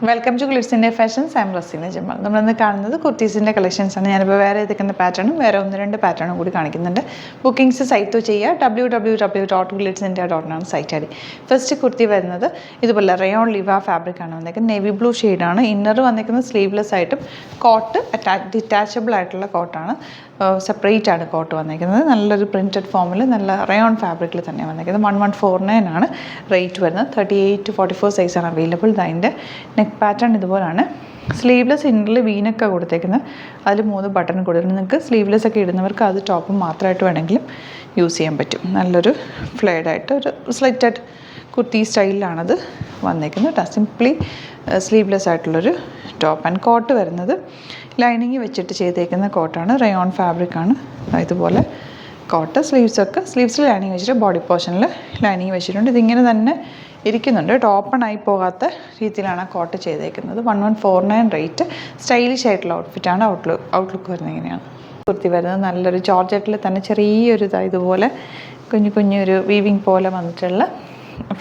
Welcome to Glitz India fashions. I'm Raseena Jamal. നമ്മളിന്ന് കാണുന്നത് കുർത്തീസിൻ്റെ കളക്ഷൻസാണ്. ഞാനിപ്പോൾ വേറെ ഏതൊക്കെ പാറ്റേണും വേറെ 1-2 പാറ്റേണും കൂടി കാണിക്കുന്നുണ്ട്. ബുക്കിംഗ്സ് സൈറ്റ് ചെയ്യുക. www.glitzindia.com site I D. First kurti വരുന്നത് ഇതുപോലെ റയോൺ ലിവ ഫാബ്രിക് ആണ് വന്നേക്കുന്നത്. നേവി ബ്ലൂ ഷെയ്ഡാണ്. ഇന്നർ വന്നേക്കുന്നത് സ്ലീവ്ലെസ് ആയിട്ടും കോട്ട് ഡിറ്റാച്ചബിൾ ആയിട്ടുള്ള കോട്ടാണ്. സെപ്പറേറ്റ് ആണ് കോട്ട് വന്നിരിക്കുന്നത്. നല്ലൊരു പ്രിൻറ്റഡ് ഫോമിൽ നല്ല റയോൺ ഫാബ്രിക്കിൽ തന്നെ വന്നിരിക്കുന്നത്. 1149 ആണ് റേറ്റ് വരുന്നത്. 38 to 44 സൈസാണ് അവൈലബിൾ. അതിൻ്റെ നെക്ക് പാറ്റേൺ ഇതുപോലാണ്. സ്ലീവ്ലെസ് ഇന്നറിൽ വീനൊക്കെ കൊടുത്തേക്കുന്നത്. അതിൽ 3 ബട്ടൺ കൊടുത്തിട്ടുണ്ട്. നിങ്ങൾക്ക് സ്ലീവ്ലെസ് ഒക്കെ ഇടുന്നവർക്ക് അത് ടോപ്പ് മാത്രമായിട്ട് വേണമെങ്കിലും യൂസ് ചെയ്യാൻ പറ്റും. നല്ലൊരു ഫ്ലെയർഡായിട്ട് ഒരു സ്ലിറ്റഡ് കുർത്തി സ്റ്റൈലിലാണത് വന്നേക്കുന്നത്. സിംപ്ലി സ്ലീവ്ലെസ് ആയിട്ടുള്ളൊരു ടോപ്പ് ആൻഡ് കോട്ട് വരുന്നത് ലൈനിങ് വെച്ചിട്ട് ചെയ്തേക്കുന്ന കോട്ടാണ്. റയോൺ ഫാബ്രിക്കാണ്. ഇതുപോലെ കോട്ട് സ്ലീവ്സിൽ ലൈനിങ് വെച്ചിട്ട് ബോഡി പോർഷനിൽ ലൈനിങ് വെച്ചിട്ടുണ്ട്. ഇതിങ്ങനെ തന്നെ ഇരിക്കുന്നുണ്ട്. ഓപ്പൺ ആയി പോകാത്ത രീതിയിലാണ് ആ കോട്ട് ചെയ്തേക്കുന്നത്. 1149 റേറ്റ്. സ്റ്റൈലിഷ് ആയിട്ടുള്ള ഔട്ട്ഫിറ്റാണ്. ഔട്ട്ലുക്ക് വരുന്നത് ഇങ്ങനെയാണ്. കുർത്തി വരുന്നത് നല്ലൊരു ജോർജറ്റിൽ തന്നെ ചെറിയൊരു ഇതുപോലെ കുഞ്ഞൊരു വീവിങ് പോലെ വന്നിട്ടുള്ള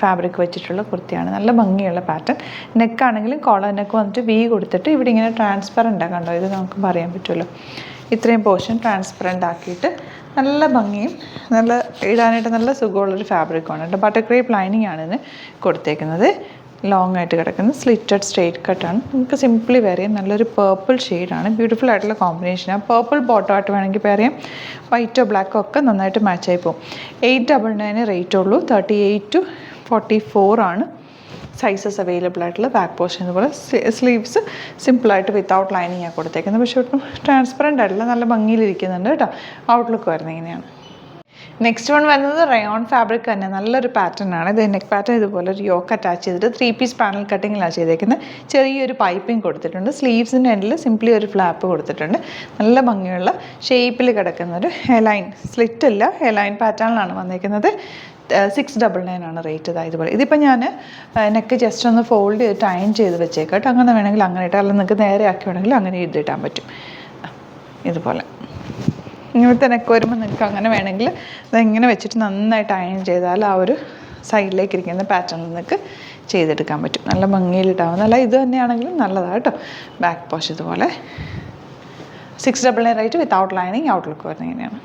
ഫാബ്രിക് വെച്ചിട്ടുള്ള കുർത്തിയാണ്. നല്ല ഭംഗിയുള്ള പാറ്റേൺ. നെക്കാണെങ്കിലും കോളർ നെക്ക് വന്നിട്ട് വി കൊടുത്തിട്ട് ഇവിടെ ഇങ്ങനെ ട്രാൻസ്പെറൻ്റ് കണ്ടോ, ഇത് നമുക്ക് പറയാൻ പറ്റുമല്ലോ. ഇത്രയും പോർഷൻ ട്രാൻസ്പെറൻ്റ് ആക്കിയിട്ട് നല്ല ഭംഗിയും നല്ല ഇടാനായിട്ട് നല്ല സുഖമുള്ളൊരു ഫാബ്രിക്കാണ് കേട്ടോ. ബട്ടർ ക്രേപ്പ് ലൈനിങ് ആണ് ഇതിന് കൊടുത്തേക്കുന്നത്. ലോങ് ആയിട്ട് കിടക്കുന്ന സ്ലിറ്റഡ് സ്ട്രെയിറ്റ് കട്ടാണ്. നമുക്ക് സിംപ്ലി വെയർ ചെയ്യാം. നല്ലൊരു പേർപ്പിൾ ഷെയ്ഡാണ്. ബ്യൂട്ടിഫുൾ ആയിട്ടുള്ള കോമ്പിനേഷനാണ്. പേർപ്പിൾ ബോട്ടം ആയിട്ട് വേണമെങ്കിൽ വെയർ ചെയ്യാം. വൈറ്റോ ബ്ലാക്കോ ഒക്കെ നന്നായിട്ട് മാച്ചായി പോകും. 899 റേറ്റ് ഉള്ളൂ. 38 to 44 ആണ് സൈസസ് അവൈലബിൾ ആയിട്ടുള്ള. ബാക്ക് പോർഷൻ ഇതുപോലെ സ്ലീവ്സ് സിമ്പിളായിട്ട് വിത്തൗട്ട് ലൈനിങ് ആണ് കൊടുത്തേക്കുന്നത്. പക്ഷേ ഒട്ടും ട്രാൻസ്പെറൻ്റ് ആയിട്ടില്ല. നല്ല ഭംഗിയിലിരിക്കുന്നുണ്ട് കേട്ടോ. ഔട്ട്ലുക്ക് വരുന്നത് ഇങ്ങനെയാണ്. നെക്സ്റ്റ് വൺ വരുന്നത് റയോൺ ഫാബ്രിക് തന്നെ. നല്ലൊരു പാറ്റേൺ ആണ്. ഇത് നെക്ക് പാറ്റേൺ ഇതുപോലെ ഒരു യോക്ക് അറ്റാച്ച് ചെയ്തിട്ട് 3 പീസ് പാനൽ കട്ടിങ്ങിലാണ് ചെയ്തേക്കുന്നത്. ചെറിയൊരു പൈപ്പിംഗ് കൊടുത്തിട്ടുണ്ട്. സ്ലീവ്സിൻ്റെ എൻഡിൽ സിംപ്ലി ഒരു ഫ്ലാപ്പ് കൊടുത്തിട്ടുണ്ട്. നല്ല ഭംഗിയുള്ള ഷേപ്പിൽ കിടക്കുന്ന ഒരു ഹെയർലൈൻ, സ്ലിറ്റ് ഇല്ല, ഹെയർലൈൻ പാറ്റേണിലാണ് വന്നിരിക്കുന്നത്. 699 ആണ് റേറ്റ്. ഇതുപോലെ ഇതിപ്പോൾ ഞാൻ നെക്ക് ജസ്റ്റ് ഒന്ന് ഫോൾഡ് ചെയ്തിട്ട് അയൺ ചെയ്ത് വെച്ചേക്കട്ടെ. അങ്ങനെ വേണമെങ്കിൽ അങ്ങനെ ഇട്ടാൽ, അല്ലെങ്കിൽ നിങ്ങൾക്ക് നേരെ ആക്കി വേണമെങ്കിൽ അങ്ങനെ എഴുതിയിട്ടാൻ പറ്റും. ഇതുപോലെ ഇങ്ങനത്തെ നെക്ക് വരുമ്പോൾ നിങ്ങൾക്ക് അങ്ങനെ വേണമെങ്കിൽ അതെങ്ങനെ വെച്ചിട്ട് നന്നായിട്ട് അയൺ ചെയ്താൽ ആ ഒരു സൈഡിലേക്ക് ഇരിക്കുന്ന പാറ്റേണിൽ നിങ്ങൾക്ക് ചെയ്തെടുക്കാൻ പറ്റും. നല്ല ഭംഗിയിലിട്ടാവും. നല്ല ഇത് തന്നെയാണെങ്കിലും നല്ലതാണ് കേട്ടോ. ബാക്ക് പോഷ് ഇതുപോലെ 699 റേറ്റ് വിത്തൗട്ട് ലൈനിങ്. ഔട്ട്ലുക്ക് വരുന്നത് ഇങ്ങനെയാണ്.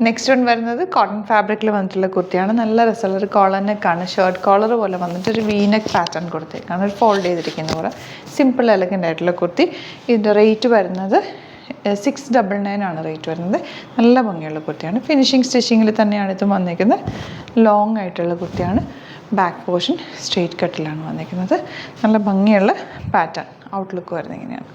നെക്സ്റ്റ് വൺ വരുന്നത് കോട്ടൺ ഫാബ്രിക്കിൽ വന്നിട്ടുള്ള കുർത്തിയാണ്. നല്ല രസമുള്ള ഒരു കോളർ നെക്കാണ്. ഷർട്ട് കോളർ പോലെ വന്നിട്ട് ഒരു വി നെക്ക് പാറ്റേൺ കൊടുത്തേക്കാണ്. ഒരു ഫോൾഡ് ചെയ്തിരിക്കുന്ന പോലെ സിമ്പിൾ എലഗൻ്റ് ആയിട്ടുള്ള കുർത്തി. ഇതിൻ്റെ റേറ്റ് വരുന്നത് 699 ആണ് റേറ്റ് വരുന്നത്. നല്ല ഭംഗിയുള്ള കുർത്തിയാണ്. ഫിനിഷിങ് സ്റ്റിച്ചിങ്ങിൽ തന്നെയാണ് ഇതും വന്നിരിക്കുന്നത്. ലോങ് ആയിട്ടുള്ള കുർത്തിയാണ്. ബാക്ക് പോർഷൻ സ്ട്രെയിറ്റ് കട്ടിലാണ് വന്നിരിക്കുന്നത്. നല്ല ഭംഗിയുള്ള പാറ്റേൺ. ഔട്ട്ലുക്ക് വരുന്നത് ഇങ്ങനെയാണ്.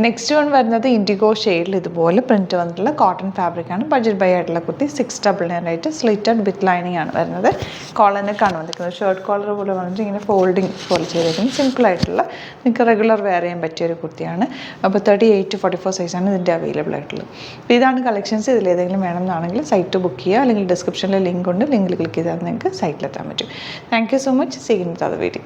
നെക്സ്റ്റ് വൺ വരുന്നത് ഇൻഡിഗോ ഷെയ്ഡിൽ ഇതുപോലെ പ്രിൻറ്റ് വന്നിട്ടുള്ള കോട്ടൺ ഫാബ്രിക്കാണ്. ബഡ്ജറ്റ് ബൈ ആയിട്ടുള്ള kurti. 699 rate. Slitted with lining ആണ് വരുന്നത്. കോളർ നെക്കാണ് വന്നിരിക്കുന്നത്. ഷർട്ട് കോളർ പോലെ വന്നിട്ട് ഇങ്ങനെ ഫോൾഡിങ് പോലെ ചെയ്തിരിക്കുന്നത്. സിമ്പിളായിട്ടുള്ള നിങ്ങൾക്ക് റെഗുലർ വെയർ ചെയ്യാൻ പറ്റിയൊരു കുർത്തിയാണ്. അപ്പോൾ 38 to 44 സൈസാണ് ഇതിൻ്റെ അവൈലബിൾ ആയിട്ടുള്ളത്. അപ്പോൾ ഇതാണ് കളക്ഷൻസ്. ഇതിലേതെങ്കിലും വേണമെന്നാണെങ്കിൽ സൈറ്റ് ബുക്ക് ചെയ്യുക, അല്ലെങ്കിൽ ഡിസ്ക്രിപ്ഷനിൽ ലിങ്ക് ഉണ്ട്. ലിങ്കിൽ ക്ലിക്ക് ചെയ്താൽ നിങ്ങൾക്ക് സൈറ്റിലെത്താൻ പറ്റും. Thank you so much. See you in the video.